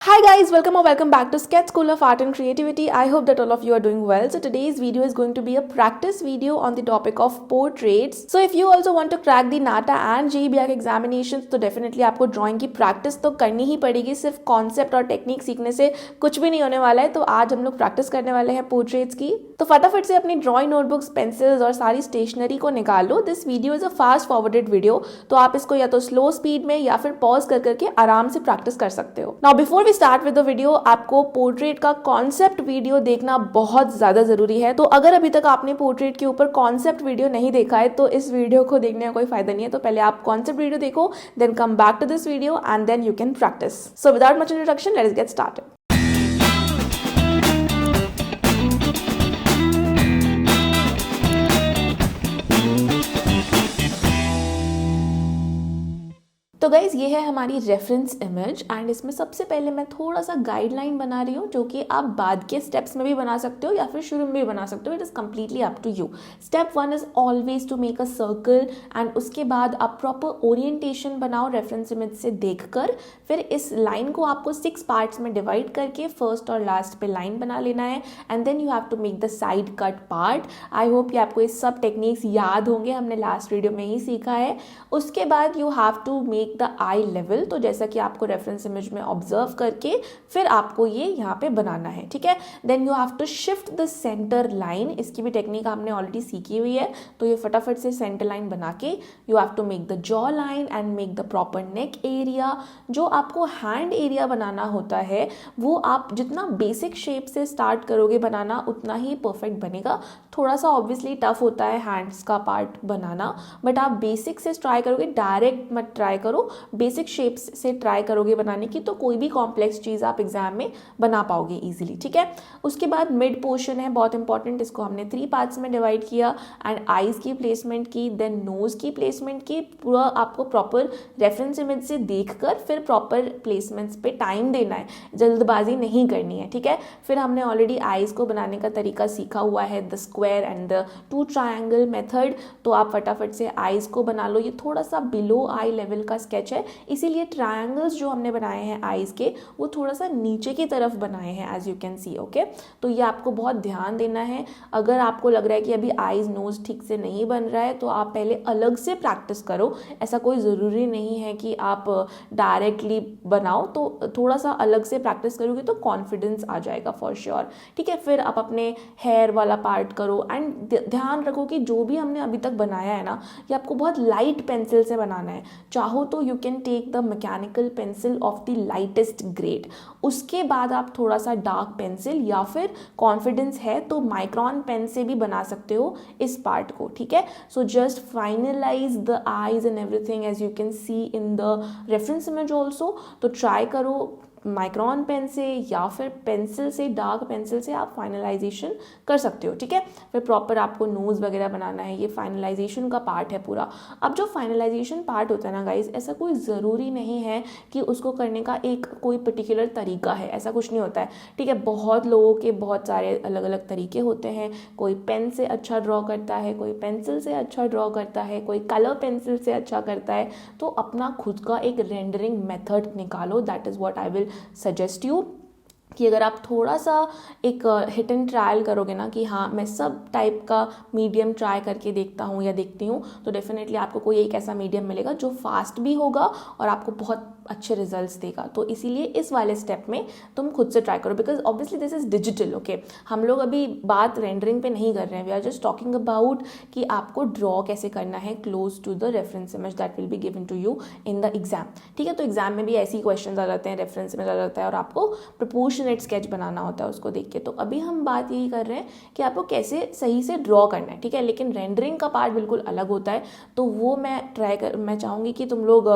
Hi guys, welcome or welcome back to Sketch School of Art and Creativity. I hope that all of you are doing well. So today's video is going to be a practice video on the topic of portraits. So if you also want to crack the NATA and JEE examinations, तो definitely आपको drawing की practice तो करनी ही पड़ेगी. सिर्फ concept और technique सीखने से कुछ भी नहीं होने वाला है. तो आज हम लोग practice करने वाले हैं portraits की. तो फटाफट से अपनी drawing notebooks, pencils और सारी stationery को निकालो. This video is a fast forwarded video. तो आप इसको या तो slow speed में या फिर pause कर करके आराम से practice कर सकते हो. Now before start with the video, आपको पोर्ट्रेट का कॉन्सेप्ट वीडियो देखना बहुत ज्यादा जरूरी है. तो अगर अभी तक आपने पोर्ट्रेट के ऊपर कॉन्सेप्ट वीडियो नहीं देखा है तो इस वीडियो को देखने का कोई फायदा नहीं है. तो पहले आप कॉन्सेप्ट वीडियो देखो, then come back to this video and then you can practise. So without much introduction, let's get started. तो गाइज ये है हमारी रेफरेंस इमेज एंड इसमें सबसे पहले मैं थोड़ा सा गाइडलाइन बना रही हूँ जो कि आप बाद के स्टेप्स में भी बना सकते हो या फिर शुरू में भी बना सकते हो. It is completely up to you. Step 1 is always to make a circle and उसके बाद आप प्रॉपर ओरिएंटेशन बनाओ रेफरेंस इमेज से देखकर. फिर इस लाइन को आपको 6 पार्ट्स में डिवाइड करके फर्स्ट और लास्ट पे लाइन बना लेना है and then you have to make the side cut part. I hope कि आपको ये सब टेक्निक्स याद होंगे, हमने लास्ट वीडियो में ही सीखा है. उसके बाद you have to make the eye level. तो जैसा कि आपको रेफरेंस इमेज में ऑब्जर्व करके फिर आपको ये यहाँ पे बनाना है, ठीक है. Then you have to shift the centre line. इसकी भी टेक्निक आपने ऑलरेडी सीखी हुई है. तो ये फटाफट से सेंटर लाइन बना के you have to make the jaw line and make the proper neck area. जो आपको हैंड एरिया बनाना होता है वो आप जितना बेसिक शेप से स्टार्ट करोगे बनाना उतना ही परफेक्ट बनेगा. थोड़ा सा ऑब्वियसली टफ होता है हैंड्स का पार्ट बनाना, बट आप बेसिक से ट्राई करोगे, डायरेक्ट मत ट्राई करो, बेसिक शेप्स से ट्राई करोगे बनाने की तो कोई भी कॉम्प्लेक्स चीज़ आप एग्जाम में बना पाओगे इजीली, ठीक है. उसके बाद मिड पोर्शन है बहुत इंपॉर्टेंट. इसको हमने 3 पार्ट्स में डिवाइड किया एंड आईज की प्लेसमेंट की, देन नोज की प्लेसमेंट की. पूरा आपको प्रॉपर रेफरेंस इमेज से देखकर फिर प्रॉपर प्लेसमेंट्स पे टाइम देना है, जल्दबाजी नहीं करनी है, ठीक है. फिर हमने ऑलरेडी आईज को बनाने का तरीका सीखा हुआ है, the square and the 2 triangle method. तो आप फटाफट से आईज को बना लो. ये थोड़ा सा बिलो आई लेवल का स्केच है, इसीलिए ट्रायंगल्स जो हमने बनाए हैं आईज के वो थोड़ा सा नीचे की तरफ बनाए हैं as you can see, okay. तो ये आपको बहुत ध्यान देना है. अगर आपको लग रहा है कि अभी आईज नोज ठीक से नहीं बन रहा है तो आप पहले अलग से प्रैक्टिस करो. ऐसा कोई ज़रूरी नहीं है कि आप डायरेक्टली बनाओ. तो थोड़ा सा अलग से प्रैक्टिस करोगे तो कॉन्फिडेंस आ जाएगा फॉर श्योर, ठीक है. फिर आप अपने हेयर वाला पार्ट करो एंड ध्यान रखो कि जो भी हमने अभी तक बनाया है ना ये आपको बहुत लाइट पेंसिल से बनाना है. चाहो तो you can take the mechanical pencil of the lightest grade. उसके बाद आप थोड़ा सा डार्क पेंसिल या फिर कॉन्फिडेंस है तो माइक्रॉन पेन से भी बना सकते हो इस पार्ट को, ठीक है. So just finalise the eyes and everything as you can see in the reference image also. तो ट्राई करो माइक्रॉन पेन से या फिर पेंसिल से, डार्क पेंसिल से आप फाइनलाइजेशन कर सकते हो, ठीक है. फिर प्रॉपर आपको नोज वगैरह बनाना है. ये फाइनलाइजेशन का पार्ट है पूरा. अब जो फाइनलाइजेशन पार्ट होता है ना गाइज, ऐसा कोई ज़रूरी नहीं है कि उसको करने का एक कोई पर्टिकुलर तरीका है, ऐसा कुछ नहीं होता है, ठीक है. बहुत लोगों के बहुत सारे अलग अलग तरीके होते हैं. कोई पेन से अच्छा ड्रॉ करता है, कोई पेंसिल से अच्छा ड्रॉ करता है, कोई कलर पेंसिल से अच्छा करता है. तो अपना खुद का एक रेंडरिंग मेथड निकालो. That is what I will suggest you कि अगर आप थोड़ा सा एक हिट एंड ट्रायल करोगे ना कि हाँ मैं सब टाइप का मीडियम ट्राई करके देखता हूँ या देखती हूँ, तो डेफिनेटली आपको कोई एक ऐसा मीडियम मिलेगा जो फास्ट भी होगा और आपको बहुत अच्छे रिजल्ट्स देगा. तो इसीलिए इस वाले स्टेप में तुम खुद से ट्राई करो because obviously this is digital, okay. हम लोग अभी बात रेंडरिंग पे नहीं कर रहे हैं. We are just talking about कि आपको ड्रॉ कैसे करना है close to the reference image that will be given to you in the exam, ठीक है. तो एग्जाम में भी ऐसे ही क्वेश्चन आ जाते हैं, रेफरेंस इमेज आ जाता है और आपको प्रोपोर्शनेट स्केच बनाना होता है उसको देख के. तो अभी हम बात यही कर रहे हैं कि आपको कैसे सही से ड्रॉ करना है, ठीक है. लेकिन रेंडरिंग का पार्ट बिल्कुल अलग होता है. तो वो मैं चाहूँगी कि तुम लोग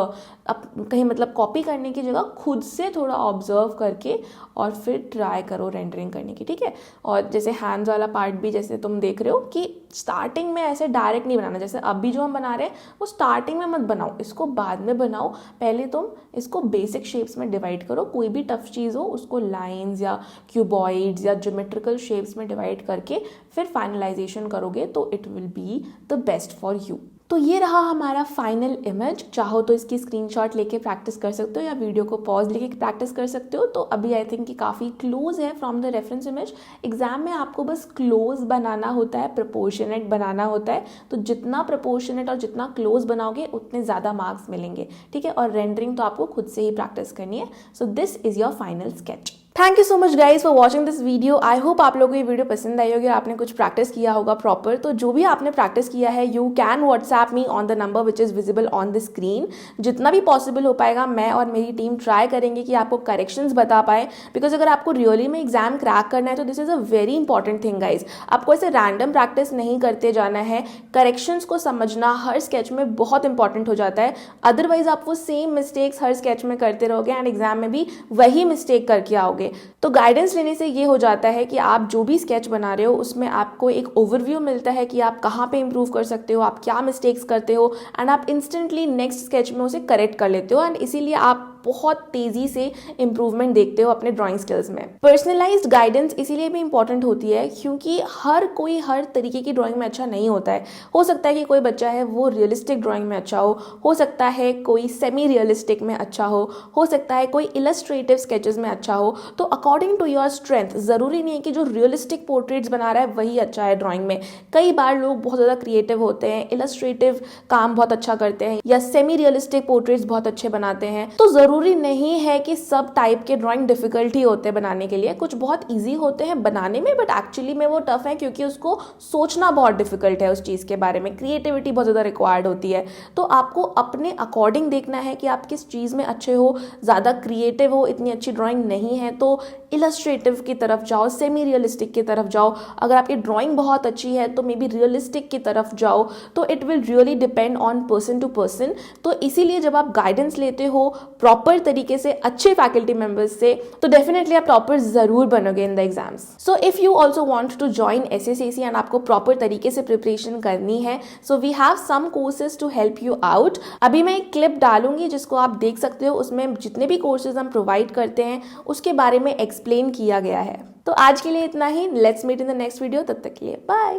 कहीं मतलब कॉपी करने की जगह खुद से थोड़ा ऑब्जर्व करके और फिर ट्राई करो रेंडरिंग करने की, ठीक है. और जैसे हैंड्स वाला पार्ट भी जैसे तुम देख रहे हो कि स्टार्टिंग में ऐसे डायरेक्ट नहीं बनाना. जैसे अभी जो हम बना रहे हैं वो स्टार्टिंग में मत बनाओ, इसको बाद में बनाओ. पहले तुम इसको बेसिक शेप्स में डिवाइड करो. कोई भी टफ चीज़ हो उसको लाइंस या क्यूबॉइड्स या ज्योमेट्रिकल शेप्स में डिवाइड करके फिर फाइनलाइजेशन करोगे तो it will be the best for you. तो ये रहा हमारा फाइनल इमेज। चाहो तो इसकी स्क्रीनशॉट लेके प्रैक्टिस कर सकते हो या वीडियो को पॉज लेके प्रैक्टिस कर सकते हो। तो अभी आई थिंक कि काफ़ी क्लोज है from the reference image. Exam में आपको बस क्लोज बनाना होता है, प्रपोर्शनेट बनाना होता है। तो जितना प्रपोर्शनेट और जितना क्लोज बनाओगे उतने ज़्यादा मार्क्स मिलेंगे, ठीक है। और रेंडरिंग तो आपको खुद से ही प्रैक्टिस करनी है। So this is your final sketch. Thank you so much guys for watching this video. I hope आप लोगों को ये वीडियो पसंद आई होगी और आपने कुछ प्रैक्टिस किया होगा प्रॉपर। तो जो भी आपने प्रैक्टिस किया है, you can WhatsApp me on the number which is visible on the screen. जितना भी पॉसिबल हो पाएगा मैं और मेरी टीम ट्राई करेंगे कि आपको करेक्शंस बता पाए, बिकॉज अगर आपको रियली में एग्जाम क्रैक करना है तो this is a very important thing guys. आपको ऐसे रैंडम प्रैक्टिस नहीं करते जाना है। करेक्शंस को समझना हर स्केच में बहुत इंपॉर्टेंट हो जाता है। अदरवाइज आप वो सेम मिस्टेक्स हर स्केच में करते रहोगे एंड एग्जाम में भी वही मिस्टेक करके आओगे। तो गाइडेंस लेने से ये हो जाता है कि आप जो भी स्केच बना रहे हो उसमें आपको एक ओवरव्यू मिलता है कि आप कहाँ पे इंप्रूव कर सकते हो, आप क्या मिस्टेक्स करते हो, एंड आप इंस्टेंटली नेक्स्ट स्केच में उसे करेक्ट कर लेते हो। एंड इसीलिए आप बहुत तेजी से इंप्रूवमेंट देखते हो अपने ड्राइंग स्किल्स में। पर्सनलाइज्ड गाइडेंस इसीलिए भी इंपॉर्टेंट होती है क्योंकि हर कोई हर तरीके की ड्राइंग में अच्छा नहीं होता है। हो सकता है कि कोई बच्चा है वो रियलिस्टिक ड्राइंग में अच्छा हो सकता है कोई सेमी रियलिस्टिक में अच्छा हो सकता है कोई इलस्ट्रेटिव स्केचेस में अच्छा हो। तो अकॉर्डिंग टू योर स्ट्रेंथ, ज़रूरी नहीं है कि जो रियलिस्टिक पोर्ट्रेट्स बना रहा है वही अच्छा है ड्राइंग में। कई बार लोग बहुत ज़्यादा क्रिएटिव होते हैं, इलस्ट्रेटिव काम बहुत अच्छा करते हैं या सेमी रियलिस्टिक पोर्ट्रेट्स बहुत अच्छे बनाते हैं। तो ज़रूरी नहीं है कि सब टाइप के ड्राइंग डिफिकल्ट ही होते हैं बनाने के लिए। कुछ बहुत ईजी होते हैं बनाने में बट एक्चुअली में वो टफ है क्योंकि उसको सोचना बहुत डिफिकल्ट है। उस चीज़ के बारे में क्रिएटिविटी बहुत ज़्यादा रिक्वायर्ड होती है। तो आपको अपने अकॉर्डिंग देखना है कि आप किस चीज़ में अच्छे हो। ज़्यादा क्रिएटिव हो, इतनी अच्छी ड्राइंग नहीं है तो इलस्ट्रेटिव की तरफ जाओ, सेमी रियलिस्टिक की तरफ जाओ। अगर आपकी ड्राइंग बहुत अच्छी है तो मे बी रियलिस्टिक की तरफ जाओ। तो it will really depend on person to person. तो इसीलिए जब आप गाइडेंस लेते हो प्रॉपर तरीके से अच्छे फैकल्टी मेंबर्स से तो डेफिनेटली आप टॉपर जरूर बनोगे in the exams. So if you also want to join SSSC and आपको प्रॉपर तरीके से प्रिपरेशन करनी है, so we have some courses to help you out. अभी मैं एक क्लिप डालूंगी जिसको आप देख सकते हो। उसमें जितने भी कोर्सेज हम प्रोवाइड करते हैं उसके बारे में एक्सप्लेन किया गया है। तो आज के लिए इतना ही। Let's meet in the next video. तब तक के लिए bye.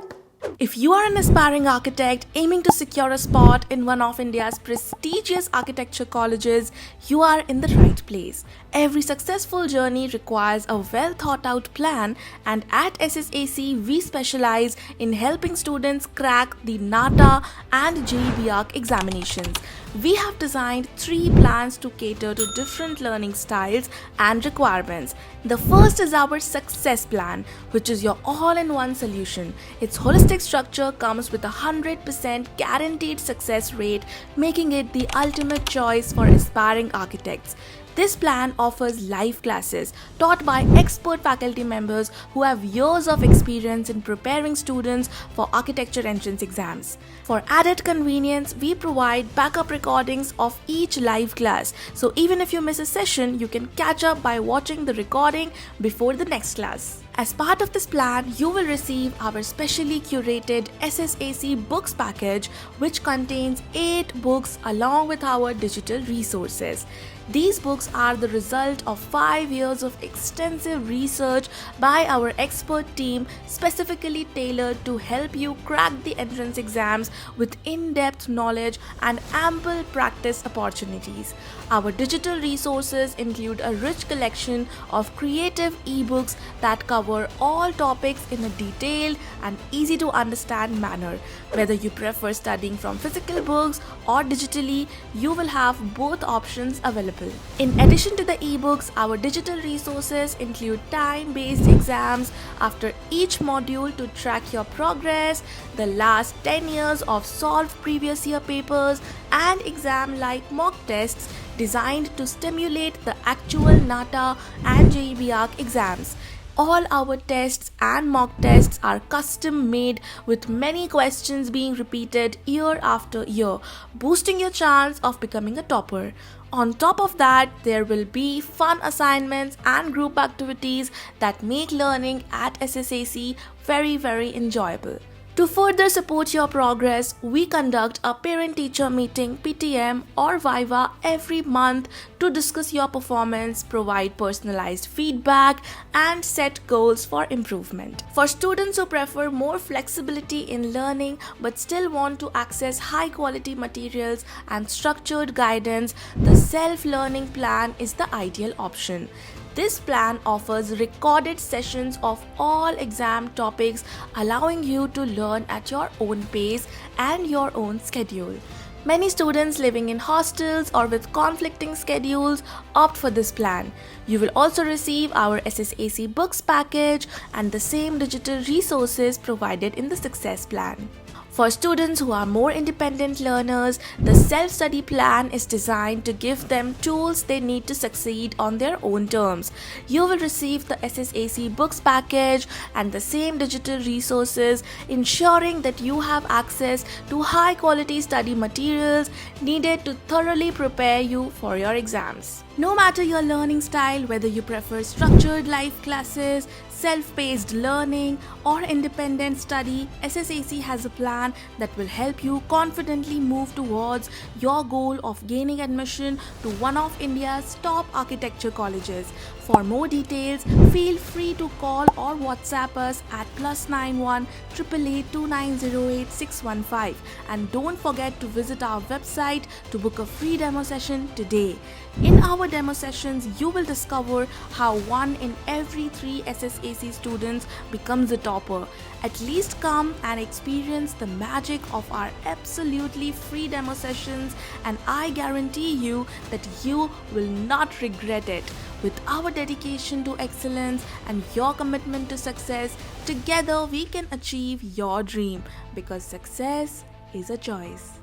If you are an aspiring architect aiming to secure a spot in one of India's prestigious architecture colleges, you are in the right place. Every successful journey requires a well thought out plan, and at SSAC we specialize in helping students crack the NATA and JEE examinations. We have designed 3 plans to cater to different learning styles and requirements. The first is our success plan, which is your all-in-one solution. Its holistic structure comes with a 100% guaranteed success rate, making it the ultimate choice for aspiring architects. This plan offers live classes taught by expert faculty members who have years of experience in preparing students for architecture entrance exams. For added convenience, we provide backup recordings of each live class. So even if you miss a session, you can catch up by watching the recording before the next class. As part of this plan, you will receive our specially curated SSAC books package, which contains 8 books along with our digital resources. These books are the result of 5 years of extensive research by our expert team, specifically tailored to help you crack the entrance exams with in-depth knowledge and ample practice opportunities. Our digital resources include a rich collection of creative ebooks that cover all topics in a detailed and easy to understand manner. Whether you prefer studying from physical books or digitally, you will have both options available. In addition to the ebooks, our digital resources include time-based exams after each module to track your progress, the last 10 years of solved previous year papers, and exam-like mock tests designed to stimulate the actual NATA and JEE exams. All our tests and mock tests are custom made with many questions being repeated year after year, boosting your chance of becoming a topper. On top of that, there will be fun assignments and group activities that make learning at SSAC very, very enjoyable. To further support your progress, we conduct a parent-teacher meeting (PTM) or Viva every month to discuss your performance, provide personalized feedback, and set goals for improvement. For students who prefer more flexibility in learning but still want to access high-quality materials and structured guidance, the self-learning plan is the ideal option. This plan offers recorded sessions of all exam topics, allowing you to learn at your own pace and your own schedule. Many students living in hostels or with conflicting schedules opt for this plan. You will also receive our SSAC books package and the same digital resources provided in the Success Plan. For students who are more independent learners, the self-study plan is designed to give them tools they need to succeed on their own terms. You will receive the SSAC books package and the same digital resources, ensuring that you have access to high-quality study materials needed to thoroughly prepare you for your exams. No matter your learning style, whether you prefer structured live classes, self-paced learning, or independent study, SSAC has a plan that will help you confidently move towards your goal of gaining admission to one of India's top architecture colleges. For more details, feel free to call or WhatsApp us at +91 888 2908 615, and don't forget to visit our website to book a free demo session today. In our demo sessions, you will discover how 1 in every 3 SSAC students becomes a topper. At least come and experience the magic of our absolutely free demo sessions, and I guarantee you that you will not regret it. With our dedication to excellence and your commitment to success, together we can achieve your dream, because success is a choice.